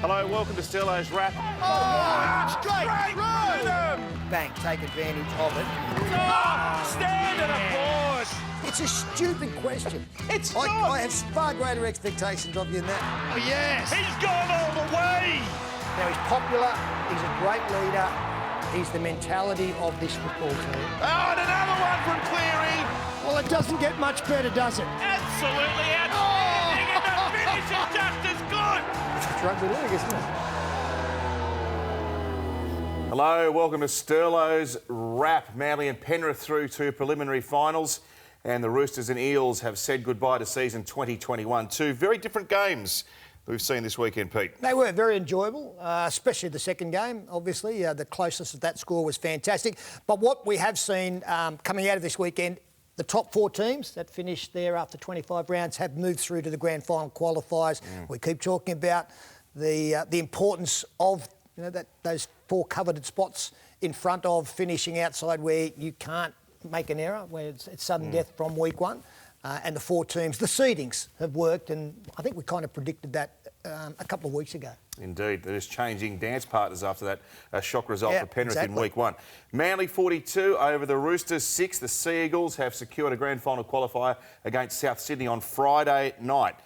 Hello, welcome to Sterlo's Wrap. Oh, straight run! Bang, take advantage of it. Oh, stand and applause. It's a stupid question. It's I not. have far greater expectations of you than that. Oh, yes. He's gone all the way. Now, he's popular, he's a great leader, he's the mentality of this football team. Oh, and another one from Cleary. Well, it doesn't get much better, does it? Absolutely outstanding, and the finish is just as good. It's rugby league, isn't it? Hello, welcome to Sterlo's Wrap. Manly and Penrith through to preliminary finals, and the Roosters and Eels have said goodbye to season 2021. Two very different games that we've seen this weekend, Pete. They were very enjoyable, especially the second game, obviously. The closeness of that score was fantastic. But what we have seen coming out of this weekend, the top four teams that finished there after 25 rounds have moved through to the grand final qualifiers. We keep talking about the importance of those four coveted spots in front of finishing outside where you can't make an error, where it's sudden death from week one. And the four teams, the seedings have worked, and I think we kind of predicted that a couple of weeks ago. Indeed, they're just changing dance partners after that shock result for Penrith exactly. in week one. Manly 42 over the Roosters 6. The Sea Eagles have secured a grand final qualifier against South Sydney on Friday night.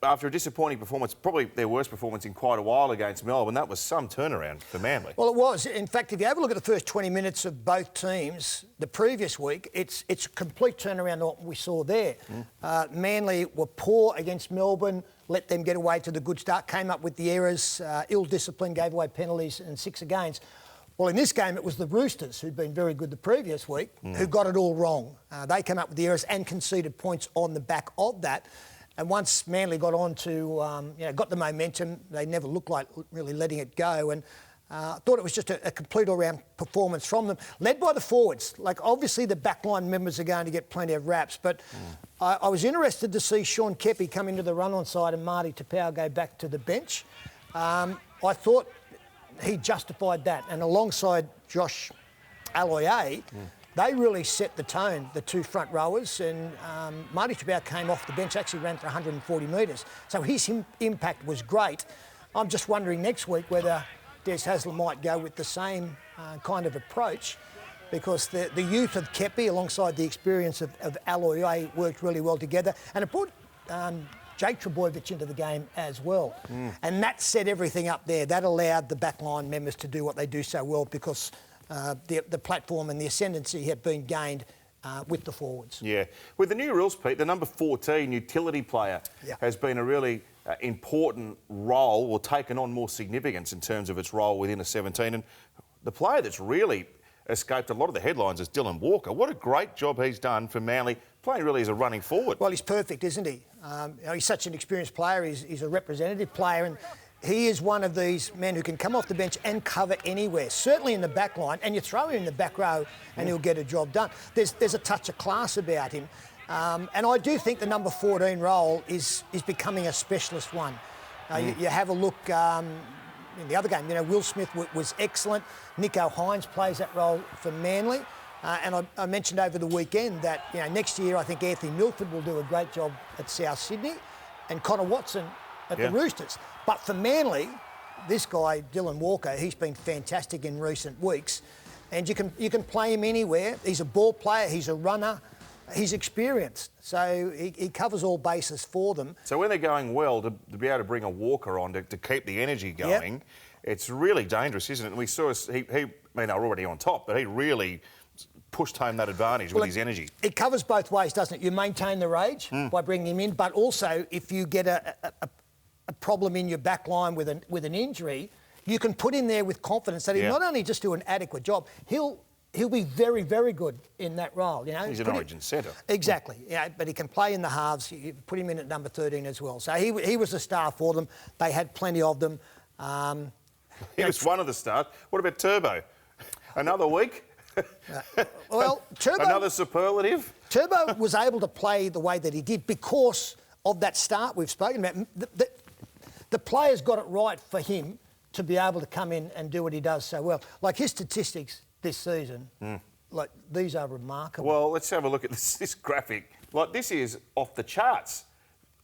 After a disappointing performance, probably their worst performance in quite a while against Melbourne, that was some turnaround for Manly. Well, it was. In fact, if you have a look at the first 20 minutes of both teams the previous week, it's a complete turnaround to what we saw there. Manly were poor against Melbourne, let them get away to the good start, came up with the errors, ill-discipline, gave away penalties and 6 against. Well, in this game, it was the Roosters, who'd been very good the previous week, who got it all wrong. They came up with the errors and conceded points on the back of that. And once Manly got on to, got the momentum, they never looked like really letting it go. And I thought it was just a complete all-round performance from them, led by the forwards. Like, obviously, the backline members are going to get plenty of raps, but I was interested to see Sean Keppie come into the run-on side and Marty Tapau go back to the bench. I thought he justified that. And alongside Josh Aloiai, they really set the tone, the two front rowers, and Marty Tapau came off the bench, actually ran for 140 metres. So his impact was great. I'm just wondering next week whether Des Hasler might go with the same kind of approach, because the youth of Keppie alongside the experience of Aloiai worked really well together, and it brought Jake Trbojevic into the game as well. And that set everything up there. That allowed the backline members to do what they do so well, because the platform and the ascendancy have been gained with the forwards. Yeah. With the new rules, Pete, the number 14 utility player has been a really important role, or taken on more significance in terms of its role within a 17. And the player that's really escaped a lot of the headlines is Dylan Walker. What a great job he's done for Manly, playing really as a running forward. Well, he's perfect, isn't he? He's such an experienced player. He's a representative player, and he is one of these men who can come off the bench and cover anywhere, certainly in the back line, and you throw him in the back row and he'll get a job done. There's a touch of class about him. And I do think the number 14 role is becoming a specialist one. You have a look in the other game, Will Smith was excellent. Nico Hines plays that role for Manly. And I mentioned over the weekend that next year I think Anthony Milford will do a great job at South Sydney, and Connor Watson at the Roosters. But for Manly, this guy, Dylan Walker, he's been fantastic in recent weeks. And you can play him anywhere. He's a ball player, he's a runner, he's experienced. So he covers all bases for them. So when they're going well, to be able to bring a Walker on to keep the energy going, it's really dangerous, isn't it? And we saw, they were already on top, but he really pushed home that advantage with his energy. It covers both ways, doesn't it? You maintain the rage by bringing him in, but also if you get a problem in your back line with an injury, you can put him there with confidence that he'll not only just do an adequate job, he'll be very, very good in that role. He's an origin centre. Exactly. But he can play in the halves. You put him in at number 13 as well. So he was a star for them. They had plenty of them. He was one of the stars. What about Turbo? Another week? Well, Turbo... Another superlative? Turbo was able to play the way that he did because of that start we've spoken about. The players got it right for him to be able to come in and do what he does so well. Like his statistics this season, like these are remarkable. Well, let's have a look at this graphic. Like, this is off the charts.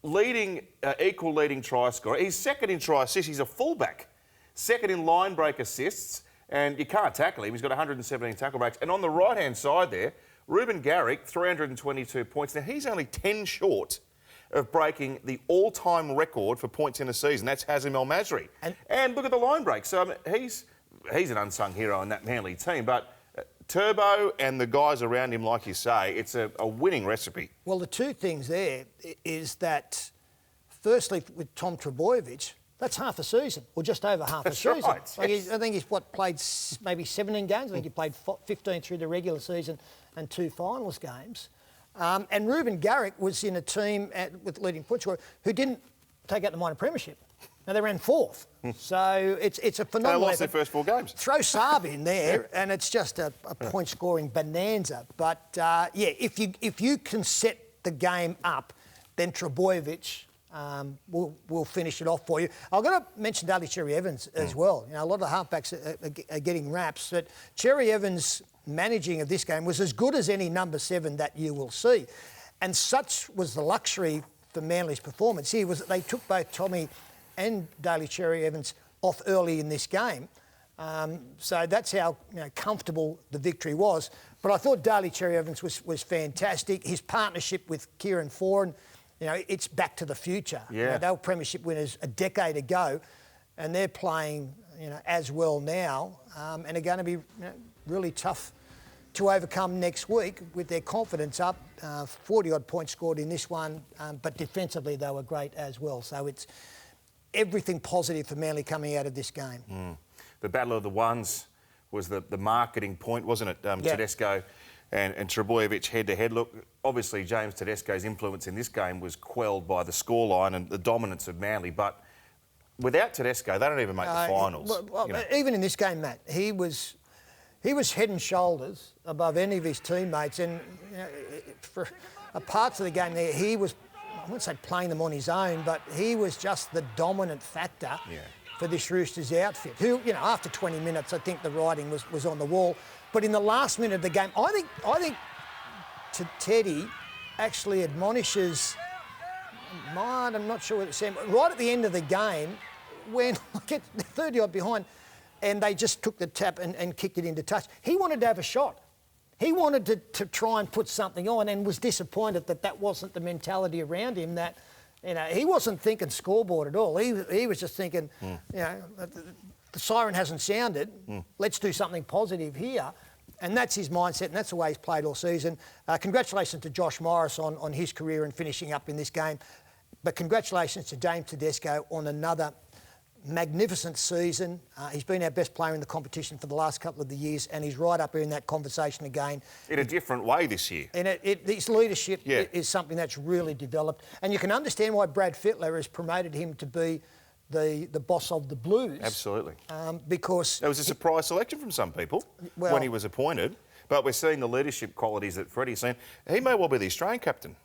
equal leading try scorer. He's second in try assists. He's a fullback. Second in line break assists. And you can't tackle him. He's got 117 tackle breaks. And on the right-hand side there, Ruben Garrick, 322 points. Now, he's only 10 short of breaking the all-time record for points in a season. That's Hazem El Masri. And look at the line break. So I mean, he's an unsung hero in that Manly team. But Turbo and the guys around him, like you say, it's a winning recipe. Well, the two things there is that, firstly, with Tom Trbojevic, that's half a season, or just over half a season. Right. Like I think he's played maybe 17 games. I think he played 15 through the regular season and 2 finals games. And Ruben Garrick was in a team with leading point scorer who didn't take out the minor premiership. Now, they ran 4th. So it's a phenomenal They lost effort. their first 4 games. Throw Saab in there, and it's just a point-scoring bonanza. But, if you can set the game up, then Trbojevic will finish it off for you. I've got to mention Daly Cherry Evans as well. You know, a lot of the halfbacks are getting raps, but Cherry Evans' managing of this game was as good as any number 7 that you will see. And such was the luxury for Manly's performance here was that they took both Tommy and Daly Cherry Evans off early in this game. So that's how comfortable the victory was. But I thought Daly Cherry Evans was fantastic. His partnership with Kieran Foran, it's back to the future. Yeah. They were premiership winners a decade ago, and they're playing, as well now, and are going to be really tough to overcome next week with their confidence up. 40-odd points scored in this one, but defensively they were great as well. So it's everything positive for Manly coming out of this game. The Battle of the Ones was the marketing point, wasn't it? Tedesco and Trbojevic head-to-head. Look, obviously James Tedesco's influence in this game was quelled by the scoreline and the dominance of Manly, but without Tedesco, they don't even make the finals. Even in this game, Matt, he was head and shoulders above any of his teammates, and for parts of the game there, he was, I wouldn't say playing them on his own, but he was just the dominant factor for this Roosters outfit. Who, after 20 minutes, I think the writing was on the wall. But in the last minute of the game, I think Teddy actually admonishes, I'm not sure what it said, right at the end of the game, when they're 30-odd behind, and they just took the tap and kicked it into touch. He wanted to have a shot. He wanted to try and put something on, and was disappointed that wasn't the mentality around him. That he wasn't thinking scoreboard at all. He was just thinking, the siren hasn't sounded. Let's do something positive here. And that's his mindset, and that's the way he's played all season. Congratulations to Josh Morris on his career and finishing up in this game. But congratulations to James Tedesco on another magnificent season. He's been our best player in the competition for the last couple of the years, and he's right up here in that conversation again. In a different way this year. And his leadership is something that's really developed. And you can understand why Brad Fittler has promoted him to be the boss of the Blues. Absolutely. Because there was a surprise selection from some people when he was appointed, but we're seeing the leadership qualities that Freddie's seen. He may well be the Australian captain.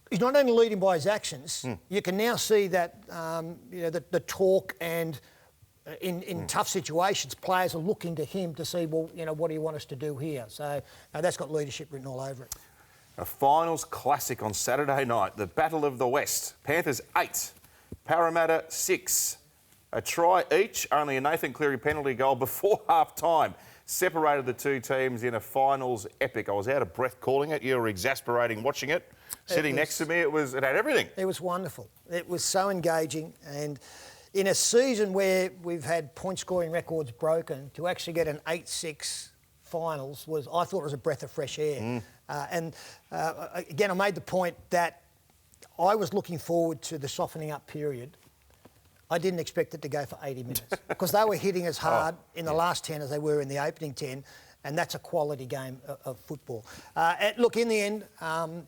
He's not only leading by his actions, you can now see that the talk and in tough situations, players are looking to him to see, well, what do you want us to do here? So that's got leadership written all over it. A finals classic on Saturday night, the Battle of the West. Panthers 8, Parramatta 6. A try each, only a Nathan Cleary penalty goal before half-time separated the two teams in a finals epic. I was out of breath calling it. You were exasperating watching it. Sitting next to me, it had everything. It was wonderful. It was so engaging, and in a season where we've had point-scoring records broken, to actually get an 8-6 finals I thought it was a breath of fresh air. Again, I made the point that I was looking forward to the softening up period. I didn't expect it to go for 80 minutes because they were hitting as hard in the last 10 as they were in the opening 10. And that's a quality game of football. Look, in the end,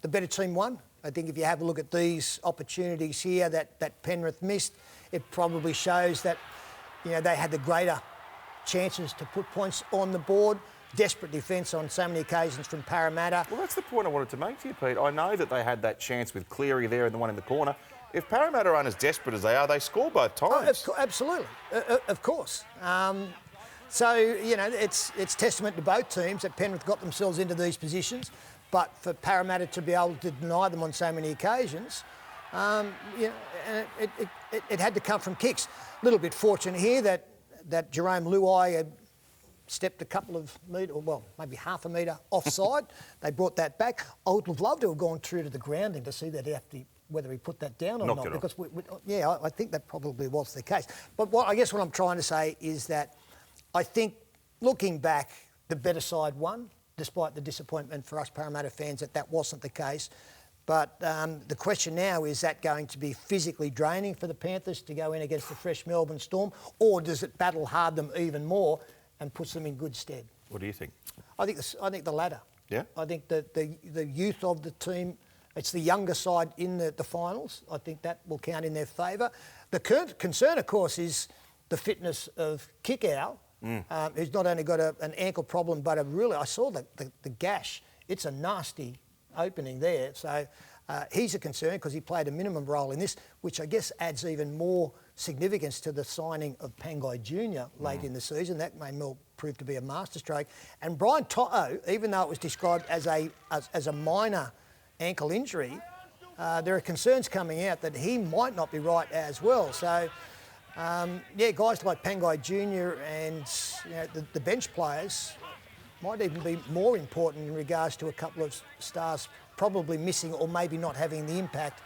the better team won. I think if you have a look at these opportunities here that Penrith missed, it probably shows that they had the greater chances to put points on the board. Desperate defence on so many occasions from Parramatta. Well, that's the point I wanted to make to you, Pete. I know that they had that chance with Cleary there and the one in the corner. If Parramatta aren't as desperate as they are, they score both times. Oh, absolutely, of course. So, it's testament to both teams that Penrith got themselves into these positions, but for Parramatta to be able to deny them on so many occasions, You know, and it had to come from kicks. A little bit fortunate here that Jerome Luai had stepped a couple of metres, well, maybe half a metre offside. They brought that back. I would have loved to have gone true to the grounding to see that whether he put that down or not. Because I think that probably was the case. But I guess what I'm trying to say is that I think, looking back, the better side won, despite the disappointment for us Parramatta fans that wasn't the case. But the question now, is that going to be physically draining for the Panthers to go in against the fresh Melbourne Storm, or does it battle hard them even more and puts them in good stead? What do you think? I think the latter. Yeah? I think that the youth of the team, it's the younger side in the finals. I think that will count in their favour. The concern, of course, is the fitness of Kickow, who's not only got an ankle problem, but I saw the gash. It's a nasty opening there. So he's a concern because he played a minimum role in this, which I guess adds even more significance to the signing of Pangai Jr. late in the season. That may well prove to be a masterstroke. And Brian To'o, even though it was described as a minor ankle injury, there are concerns coming out that he might not be right as well. So, guys like Pangai Jr. and the bench players might even be more important in regards to a couple of stars probably missing or maybe not having the impact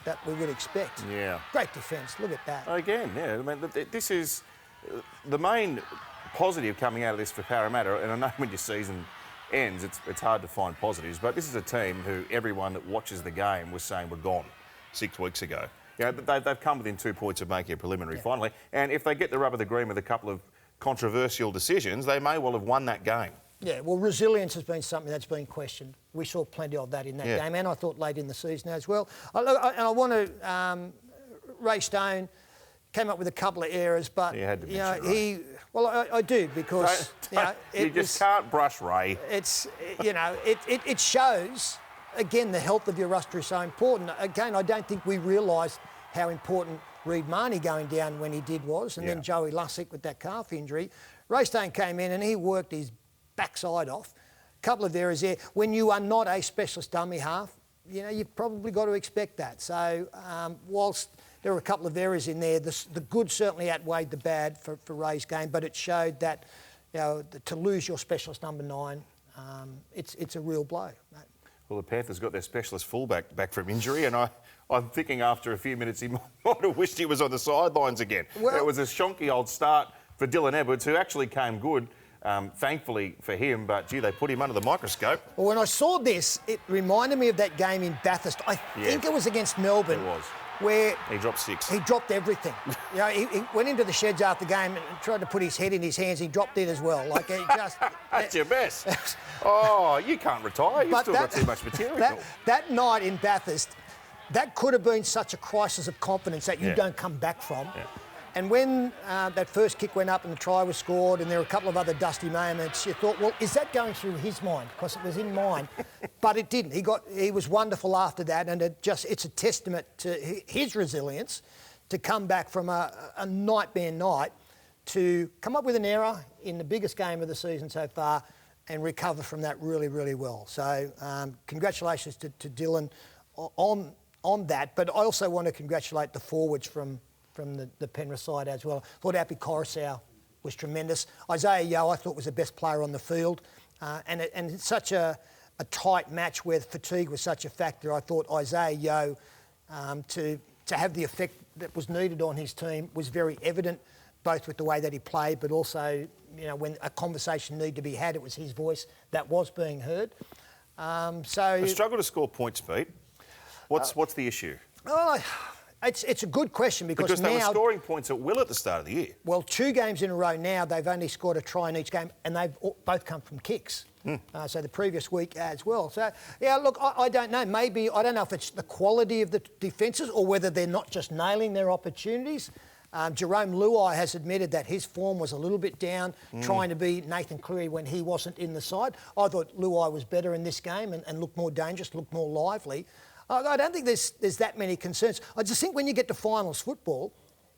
that we would expect. Yeah. Great defence, look at that. Again, yeah, I mean, this is the main positive coming out of this for Parramatta, and I know when your season ends, it's hard to find positives, but this is a team who everyone that watches the game was saying were gone 6 weeks ago. You know, they've come within 2 points of making a preliminary final, and if they get the rub of the green with a couple of controversial decisions, they may well have won that game. Yeah, well, resilience has been something that's been questioned. We saw plenty of that in that game, and I thought late in the season as well. I want to... Ray Stone came up with a couple of errors, but you had to mention Ray. I do, because you just can't brush Ray. It's it shows again the health of your roster is so important. Again, I don't think we realised how important Reid Marnie going down when he did was, and then Joey Lussick with that calf injury. Ray Stone came in and he worked his backside off. A couple of errors there. When you are not a specialist dummy half, you've probably got to expect that. So whilst there were a couple of errors in there, the good certainly outweighed the bad for Ray's game, but it showed that to lose your specialist number 9, it's a real blow. Well, the Panthers got their specialist fullback back from injury, and I'm thinking after a few minutes he might have wished he was on the sidelines again. Well, it was a shonky old start for Dylan Edwards, who actually came good. Thankfully for him, but gee, they put him under the microscope. Well, when I saw this, it reminded me of that game in Bathurst. I think it was against Melbourne. It was. Where he dropped 6. He dropped everything. He went into the sheds after the game and tried to put his head in his hands. He dropped it as well. Like he just. That's your best. Oh, you can't retire. You've still got too much material. That night in Bathurst, that could have been such a crisis of confidence that you don't come back from. Yeah. And when that first kick went up and the try was scored and there were a couple of other dusty moments, you thought, well, is that going through his mind? Because it was in mine. But it didn't. He was wonderful after that, and it's a testament to his resilience to come back from a nightmare night to come up with an error in the biggest game of the season so far and recover from that really, really well. So congratulations to Dylan on that. But I also want to congratulate the forwards from the Penrith side as well. I thought Api Coruscant was tremendous. Isaiah Yeo, I thought, was the best player on the field. And it's such a tight match where fatigue was such a factor. I thought Isaiah Yeo, to have the effect that was needed on his team, was very evident, both with the way that he played, but also, when a conversation needed to be had, it was his voice that was being heard. They struggle to score points, Pete. What's the issue? Well, it's a good question because they now, were scoring points at will at the start of the year. Well, 2 games in a row now, they've only scored a try in each game, and they've both come from kicks. So the previous week as well. So, look, I don't know. Maybe, I don't know if it's the quality of the defences or whether they're not just nailing their opportunities. Jerome Luai has admitted that his form was a little bit down, trying to be Nathan Cleary when he wasn't in the side. I thought Luai was better in this game and looked more dangerous, looked more lively. I don't think there's that many concerns. I just think when you get to finals football,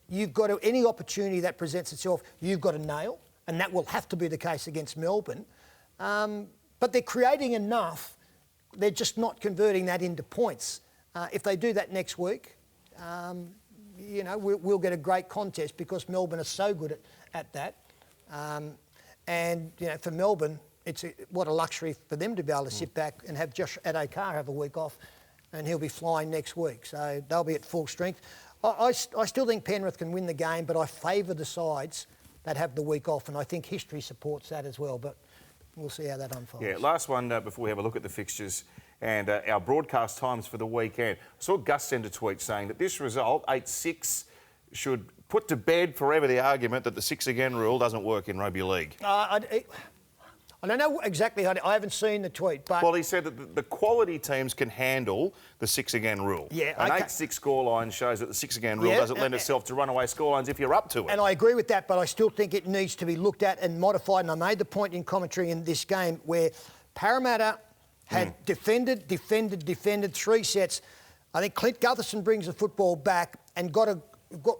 you've got to, any opportunity that presents itself, you've got to nail, and that will have to be the case against Melbourne. But they're creating enough, they're just not converting that into points. If they do that next week, you know, we'll get a great contest because Melbourne are so good at that. And, you know, for Melbourne, what a luxury for them to be able to sit back and have Josh Adokar have a week off, and he'll be flying next week. So they'll be at full strength. I still think Penrith can win the game, but I favour the sides that have the week off, and I think history supports that as well. But we'll see how that unfolds. Yeah, last one before we have a look at the fixtures and our broadcast times for the weekend. I saw Gus send a tweet saying that this result, 8-6, should put to bed forever the argument that the 6 again rule doesn't work in rugby league. I don't know exactly. I haven't seen the tweet, but... Well, he said that the quality teams can handle the 6 again rule. Yeah, An okay. 8-6 scoreline shows that the 6 again rule doesn't lend itself to runaway scorelines if you're up to it. And I agree with that, but I still think it needs to be looked at and modified. And I made the point in commentary in this game where Parramatta had defended 3 sets. I think Clint Gutherson brings the football back and got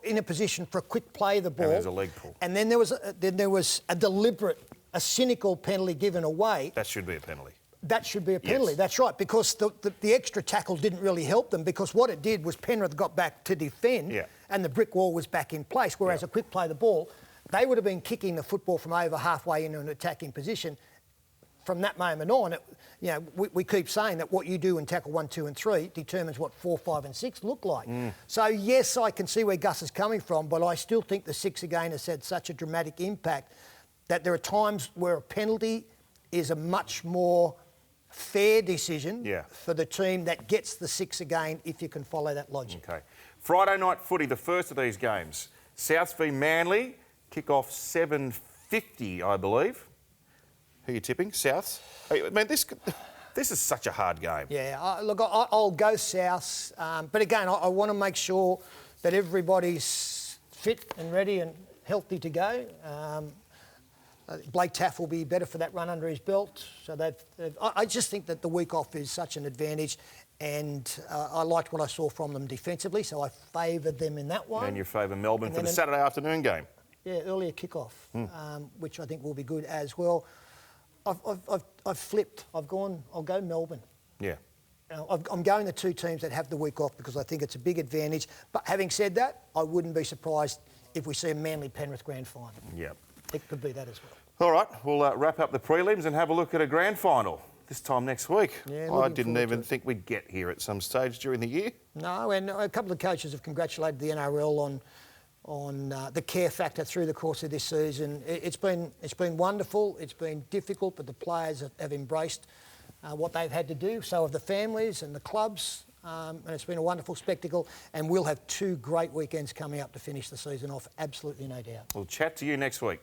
in a position for a quick play of the ball. And there's a leg pull. And then there was a deliberate, a cynical penalty given away. That should be a penalty. That should be a penalty, Yes. That's right, because the extra tackle didn't really help them, because what it did was Penrith got back to defend and the brick wall was back in place, whereas a quick play of the ball, they would have been kicking the football from over halfway into an attacking position. From that moment on, we keep saying that what you do in tackle 1, 2 and 3 determines what 4, 5 and 6 look like. So, yes, I can see where Gus is coming from, but I still think the 6 again has had such a dramatic impact that there are times where a penalty is a much more fair decision for the team that gets the 6 again, if you can follow that logic. Okay. Friday night footy, the first of these games. Souths v Manly, kick-off 7:50, I believe. Who are you tipping? Souths? I mean, this is such a hard game. Yeah, look, I'll go Souths. But again, I want to make sure that everybody's fit and ready and healthy to go. Blake Taff will be better for that run under his belt. So I just think that the week off is such an advantage, and I liked what I saw from them defensively, so I favoured them in that one. And you favour Melbourne for the Saturday afternoon game. Yeah, earlier kick-off, which I think will be good as well. I've flipped. I'll go Melbourne. Yeah. I'm going the 2 teams that have the week off because I think it's a big advantage. But having said that, I wouldn't be surprised if we see a Manly-Penrith grand final. Yeah. It could be that as well. All right, we'll wrap up the prelims and have a look at a grand final this time next week. Yeah, I didn't even think we'd get here at some stage during the year. No, and a couple of coaches have congratulated the NRL on the care factor through the course of this season. It's been wonderful. It's been difficult, but the players have embraced what they've had to do. So have the families and the clubs. And it's been a wonderful spectacle. And we'll have 2 great weekends coming up to finish the season off, absolutely no doubt. We'll chat to you next week.